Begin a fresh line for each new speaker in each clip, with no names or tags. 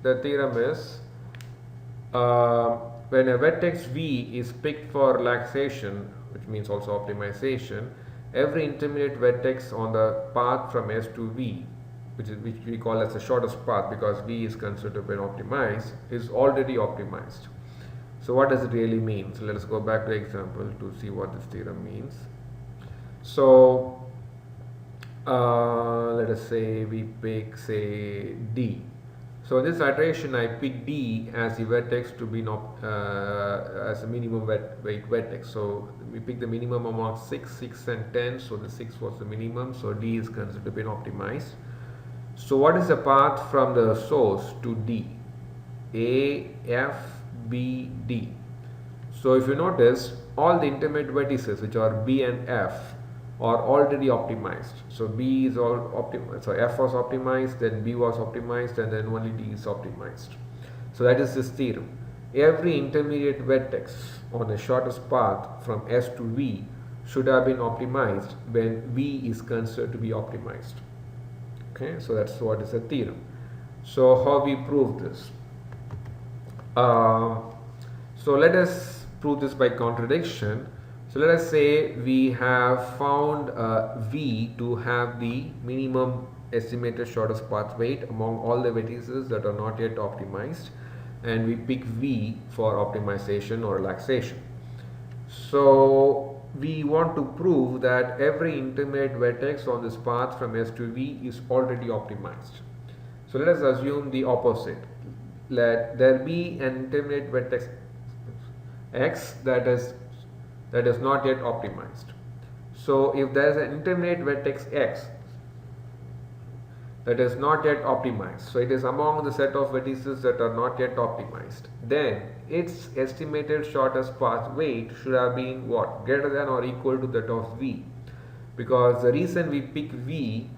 the theorem is when a vertex V is picked for relaxation, which means also optimization, every intermediate vertex on the path from S to V, which we call as the shortest path because V is considered to be optimized, is already optimized. So what does it really mean? So let us go back to the example to see what this theorem means. So let us say we pick, say, D. So in this iteration I pick D as the vertex to be as a minimum weight vertex. So we pick the minimum among 6, 6 and 10. So the 6 was the minimum. So D is considered to be optimized. So what is the path from the source to D? A, F, B, D. So if you notice, all the intermediate vertices which are B and F are already optimized. So B is all optimized. So F was optimized, then B was optimized, and then only D is optimized. So that is this theorem. Every intermediate vertex on the shortest path from S to V should have been optimized when V is considered to be optimized. Okay, so that's what is a theorem. So how we prove this? So let us prove this by contradiction. So let us say we have found V to have the minimum estimated shortest path weight among all the vertices that are not yet optimized, and we pick V for optimization or relaxation. So we want to prove that every intermediate vertex on this path from S to V is already optimized. So let us assume the opposite. Let there be an intermediate vertex X that is not yet optimized. So if there is an intermediate vertex X that is not yet optimized, so it is among the set of vertices that are not yet optimized, then its estimated shortest path weight should have been what? Greater than or equal to that of V. Because the reason we pick V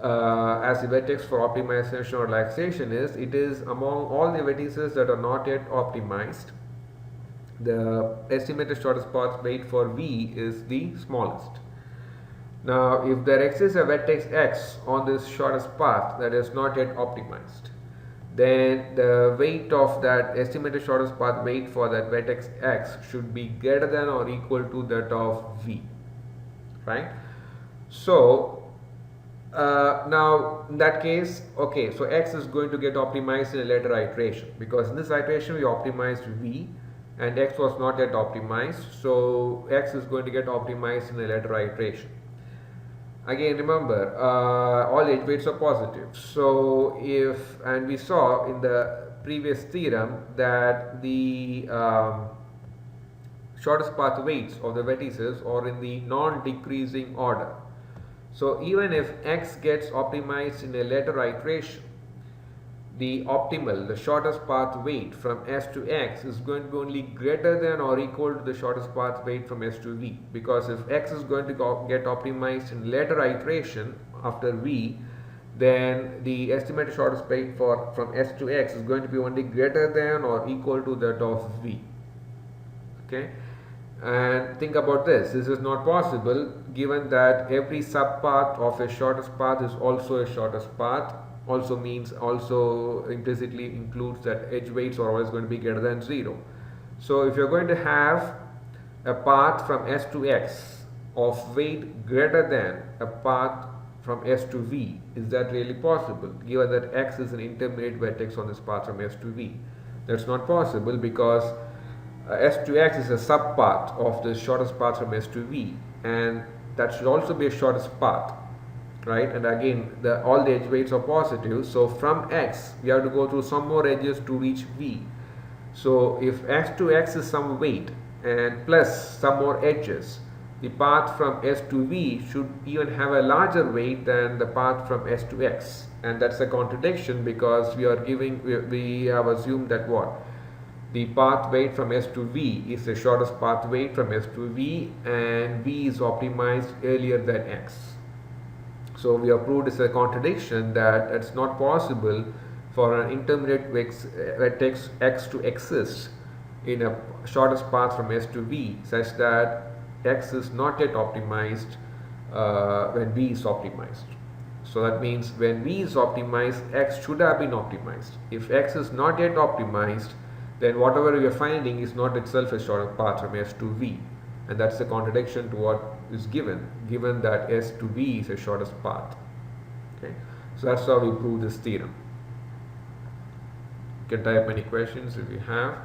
as the vertex for optimization or relaxation is it is among all the vertices that are not yet optimized, the estimated shortest path weight for V is the smallest. Now if there exists a vertex X on this shortest path that is not yet optimized, then the weight of that estimated shortest path weight for that vertex X should be greater than or equal to that of V, right? So now in that case, okay, so X is going to get optimized in a later iteration, because in this iteration we optimized V and X was not yet optimized, so X is going to get optimized in a later iteration. Again, remember, all edge weights are positive. So if, and we saw in the previous theorem that the shortest path weights of the vertices are in the non-decreasing order. So even if X gets optimized in a later iteration, the optimal, the shortest path weight from S to X is going to be only greater than or equal to the shortest path weight from S to V. Because if X is going to get optimized in later iteration after V, then the estimated shortest weight from S to X is going to be only greater than or equal to that of V. Okay, and think about this. This is not possible given that every subpath of a shortest path is also a shortest path. Also means, also implicitly includes that edge weights are always going to be greater than 0. So if you're going to have a path from S to X of weight greater than a path from S to V, is that really possible given that X is an intermediate vertex on this path from S to V? That's not possible, because S to X is a subpath of the shortest path from S to V, and that should also be a shortest path, right? And again, all the edge weights are positive, so from X we have to go through some more edges to reach V. So if X to X is some weight and plus some more edges, the path from S to V should even have a larger weight than the path from S to X, and that's a contradiction, because we have assumed that what? The path weight from S to V is the shortest path weight from S to V, and V is optimized earlier than X. So we have proved it's a contradiction, that it's not possible for an intermediate vertex X to exist in a shortest path from S to V such that X is not yet optimized when V is optimized. So that means when V is optimized, X should have been optimized. If X is not yet optimized, then whatever we are finding is not itself a shortest path from S to V. And that's a contradiction to what is given that S to V is a shortest path. Okay, so that's how we prove this theorem. You can type any questions if you have.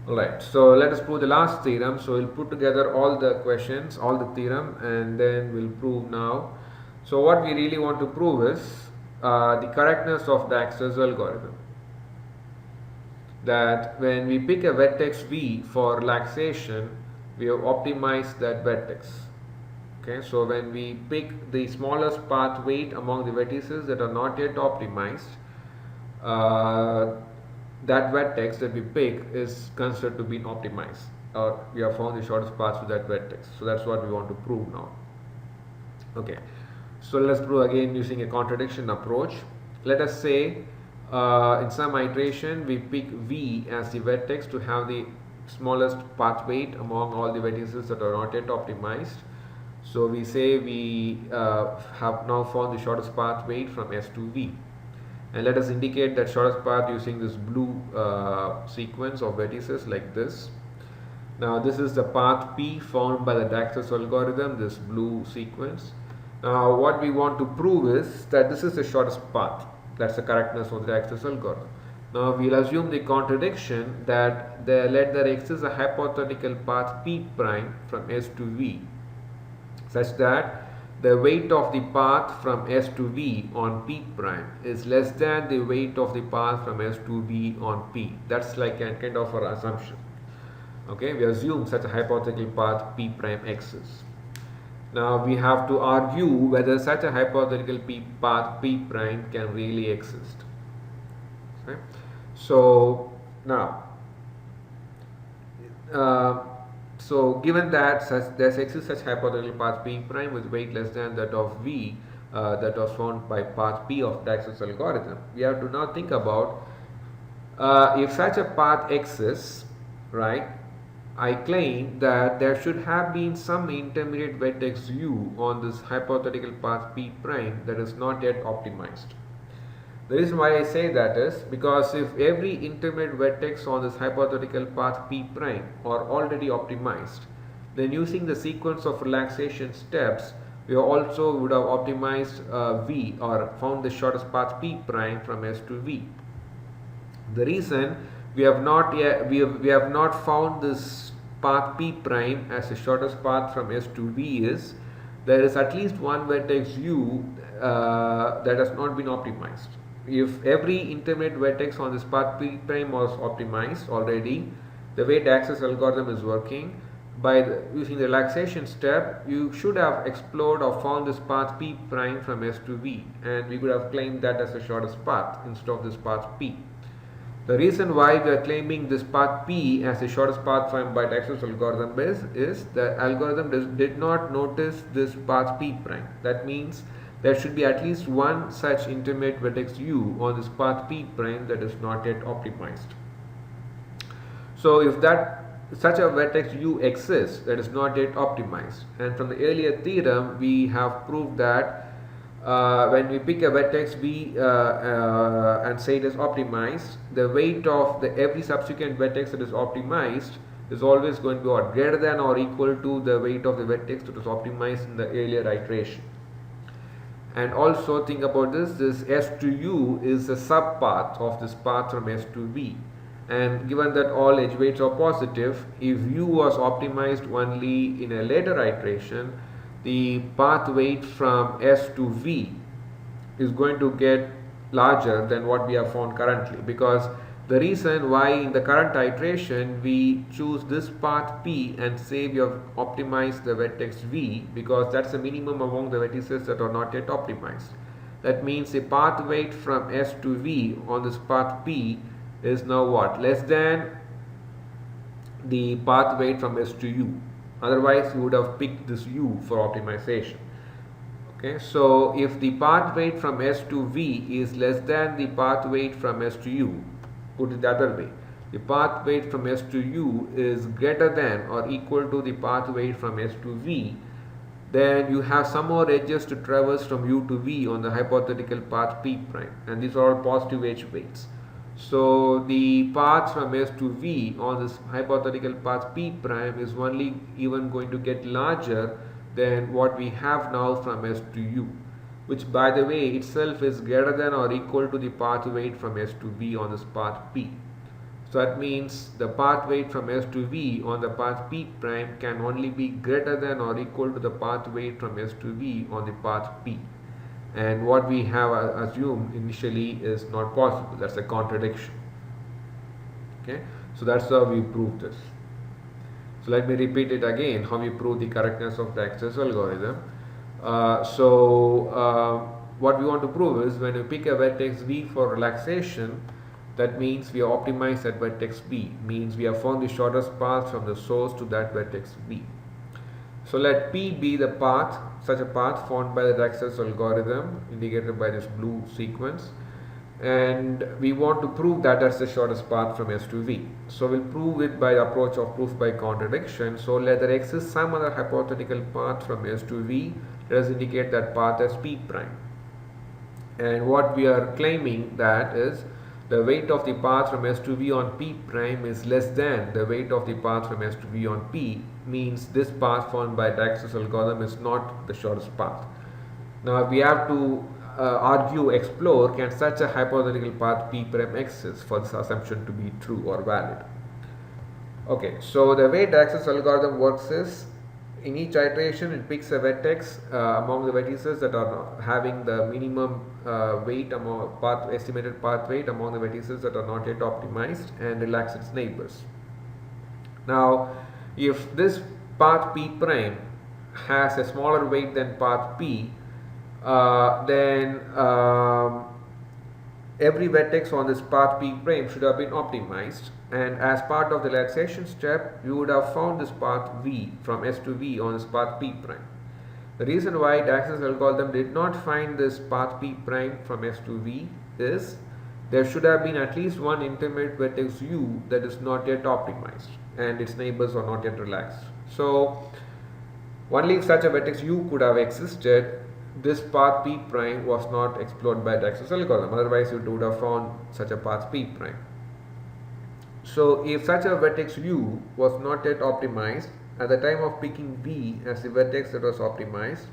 Alright, so let us prove the last theorem. So we'll put together all the questions, all the theorem, and then we'll prove now. So what we really want to prove is the correctness of Dijkstra's algorithm. That when we pick a vertex V for relaxation, we have optimized that vertex. Okay, so when we pick the smallest path weight among the vertices that are not yet optimized, that vertex that we pick is considered to be optimized, or we have found the shortest path to that vertex. So that's what we want to prove now. Okay, so let's prove again using a contradiction approach. Let us say in some iteration we pick V as the vertex to have the smallest path weight among all the vertices that are not yet optimized. So we say we have now found the shortest path weight from S to V. And let us indicate that shortest path using this blue sequence of vertices like this. Now this is the path P found by the Dijkstra's algorithm, this blue sequence. Now what we want to prove is that this is the shortest path. That's the correctness of the Dijkstra's algorithm. Now we'll assume the contradiction that let there exist a hypothetical path P prime from S to V such that the weight of the path from S to V on P prime is less than the weight of the path from S to V on P. That's like a kind of an assumption. Okay, we assume such a hypothetical path P prime exists. Now we have to argue whether such a hypothetical path P prime can really exist. Okay. So now so given that there exists such hypothetical path P prime with weight less than that of V that was found by path P of Dijkstra's algorithm, we have to now think about if such a path exists, right? I claim that there should have been some intermediate vertex U on this hypothetical path P prime that is not yet optimized. The reason why I say that is because if every intermediate vertex on this hypothetical path P prime are already optimized, then using the sequence of relaxation steps, we also would have optimized V or found the shortest path P prime from S to V. The reason we have not found this path P prime as the shortest path from S to V is there is at least one vertex U that has not been optimized. If every intermediate vertex on this path P prime was optimized already, the way Dijkstra's algorithm is working, using the relaxation step, you should have explored or found this path P prime from S to V, and we would have claimed that as the shortest path instead of this path P. The reason why we are claiming this path P as the shortest path found by Dijkstra's algorithm is the algorithm did not notice this path P prime. That means there should be at least one such intermediate vertex U on this path P prime that is not yet optimized. So if such a vertex U exists that is not yet optimized, and from the earlier theorem we have proved that when we pick a vertex V and say it is optimized, the weight of every subsequent vertex that is optimized is always going to be greater than or equal to the weight of the vertex that was optimized in the earlier iteration. And also think about this S to U is the subpath of this path from S to V. And given that all edge weights are positive, if U was optimized only in a later iteration, the path weight from S to V is going to get larger than what we have found currently, because the reason why in the current iteration we choose this path P and say we have optimized the vertex V, because that's the minimum among the vertices that are not yet optimized. That means the path weight from S to V on this path P is now what? Less than the path weight from S to U. Otherwise you would have picked this U for optimization. Okay, so if the path weight from S to V is less than the path weight from S to U, put it the other way, the path weight from S to U is greater than or equal to the path weight from S to V, then you have some more edges to traverse from u to v on the hypothetical path p prime, and these are all positive edge weights. So the path from S to V on this hypothetical path P prime is only even going to get larger than what we have now from S to U, which by the way itself is greater than or equal to the path weight from S to V on this path P. So that means the path weight from S to V on the path P prime can only be greater than or equal to the path weight from S to V on the path P. And what we have assumed initially is not possible. That's a contradiction. Okay, so that's how we prove this. So let me repeat it again, how we prove the correctness of Dijkstra's algorithm. What we want to prove is when we pick a vertex V for relaxation, that means we are optimized at vertex B, means we have found the shortest path from the source to that vertex B. So let P be the path, such a path found by the Dijkstra's algorithm indicated by this blue sequence, and we want to prove that that's the shortest path from S to V. So we'll prove it by the approach of proof by contradiction. So let there exist some other hypothetical path from S to V. Let us indicate that path as P prime. And what we are claiming that is the weight of the path from S to V on P prime is less than the weight of the path from S to V on P, means this path found by Dijkstra's algorithm is not the shortest path. Now we have to explore, can such a hypothetical path P prime exist for this assumption to be true or valid. Okay, so the way Dijkstra's algorithm works is, in each iteration it picks a vertex among the vertices that are having the minimum weight among estimated path weight among the vertices that are not yet optimized, and relax its neighbors. Now if this path P prime has a smaller weight than path P, then every vertex on this path P prime should have been optimized, and as part of the relaxation step you would have found this path V from S to V on this path P prime. The reason why Dijkstra's algorithm did not find this path P prime from S to V is there should have been at least one intermediate vertex U that is not yet optimized and its neighbors are not yet relaxed. So only if such a vertex U could have existed, this path P prime was not explored by Dijkstra's algorithm, otherwise you would have found such a path P prime. So if such a vertex U was not yet optimized, at the time of picking V as the vertex that was optimized,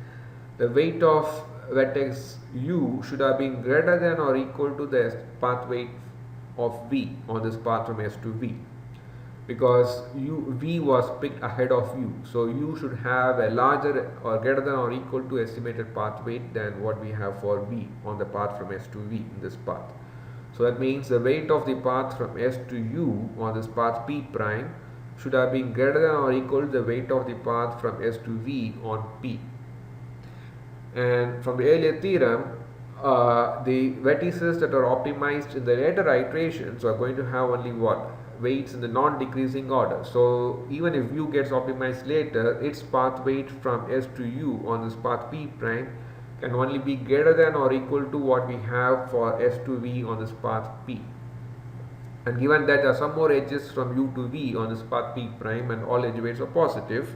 the weight of vertex U should have been greater than or equal to the path weight of V on this path from S to V, because V was picked ahead of U. So U should have a larger or greater than or equal to estimated path weight than what we have for V on the path from S to V in this path. So that means the weight of the path from S to U on this path P prime should have been greater than or equal to the weight of the path from S to V on P. And from the earlier theorem, the vertices that are optimized in the later iterations are going to have only what? Weights in the non-decreasing order. So even if U gets optimized later, its path weight from S to U on this path P prime can only be greater than or equal to what we have for S to V on this path P. And given that there are some more edges from U to V on this path P prime and all edge weights are positive,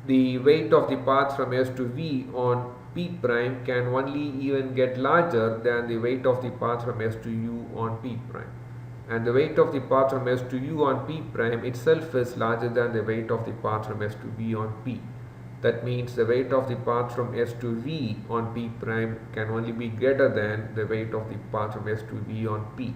the weight of the path from S to V on P prime can only even get larger than the weight of the path from S to U on P prime. And the weight of the path from S to U on P prime itself is larger than the weight of the path from S to V on P. That means the weight of the path from S to V on P prime can only be greater than the weight of the path from S to V on P.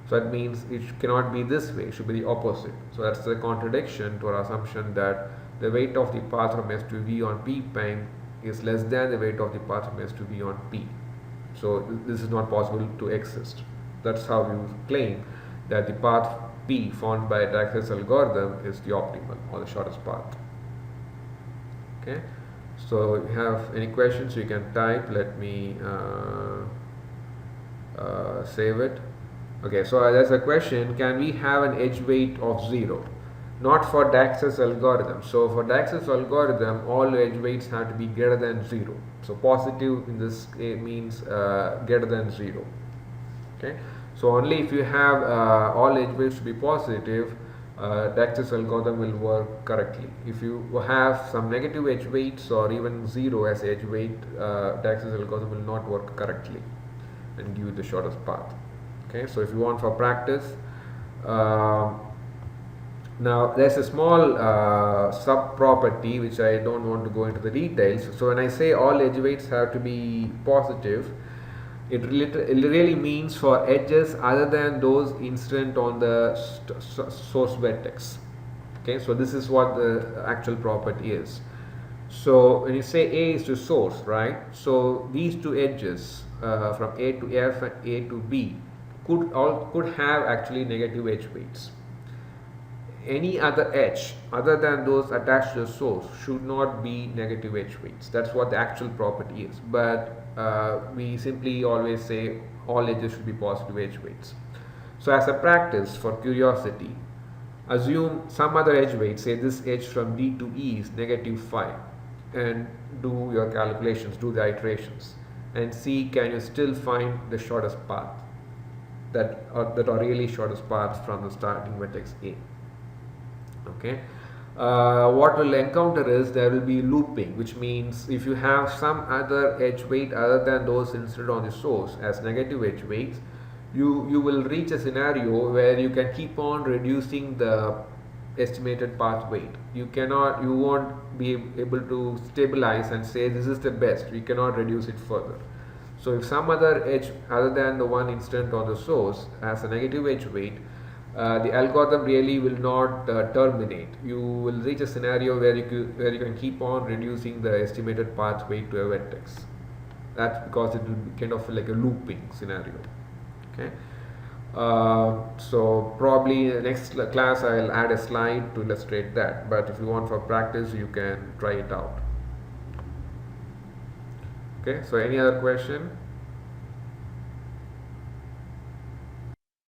So that means it cannot be this way, it should be the opposite. So that's the contradiction to our assumption that the weight of the path from S to V on P prime is less than the weight of the path from S to V on P. So this is not possible to exist. That's how we claim that the path P found by Dijkstra's algorithm is the optimal or the shortest path. Okay, so if you have any questions you can type. Let me save it. Okay, so there's a question, can we have an edge weight of 0? Not for Dijkstra's algorithm. So for Dijkstra's algorithm, all edge weights have to be greater than 0. So positive in this means greater than 0. Okay, so only if you have all edge weights to be positive, Dijkstra's algorithm will work correctly. If you have some negative edge weights or even 0 as edge weight, Dijkstra's algorithm will not work correctly and give you the shortest path. Okay, so if you want for practice, now there's a small sub property which I don't want to go into the details. So when I say all edge weights have to be positive, it really means for edges other than those incident on the source vertex. Okay, so this is what the actual property is. So when you say A is to source, right? So these two edges from A to F and A to B could have actually negative edge weights. Any other edge other than those attached to the source should not be negative edge weights. That's what the actual property is. But we simply always say all edges should be positive edge weights. So as a practice for curiosity, assume some other edge weight, say this edge from D to E is negative 5, and do your calculations, do the iterations, and see can you still find the shortest path that are really shortest paths from the starting vertex A. Okay. What we'll encounter is there will be looping, which means if you have some other edge weight other than those inserted on the source as negative edge weights, you will reach a scenario where you can keep on reducing the estimated path weight. You won't be able to stabilize and say this is the best. We cannot reduce it further. So if some other edge other than the one incident on the source has a negative edge weight, the algorithm really will not terminate. You will reach a scenario where you can keep on reducing the estimated path weight to a vertex. That's because it will be kind of like a looping scenario. Okay. So probably next class I'll add a slide to illustrate that. But if you want for practice, you can try it out. Okay. So any other question?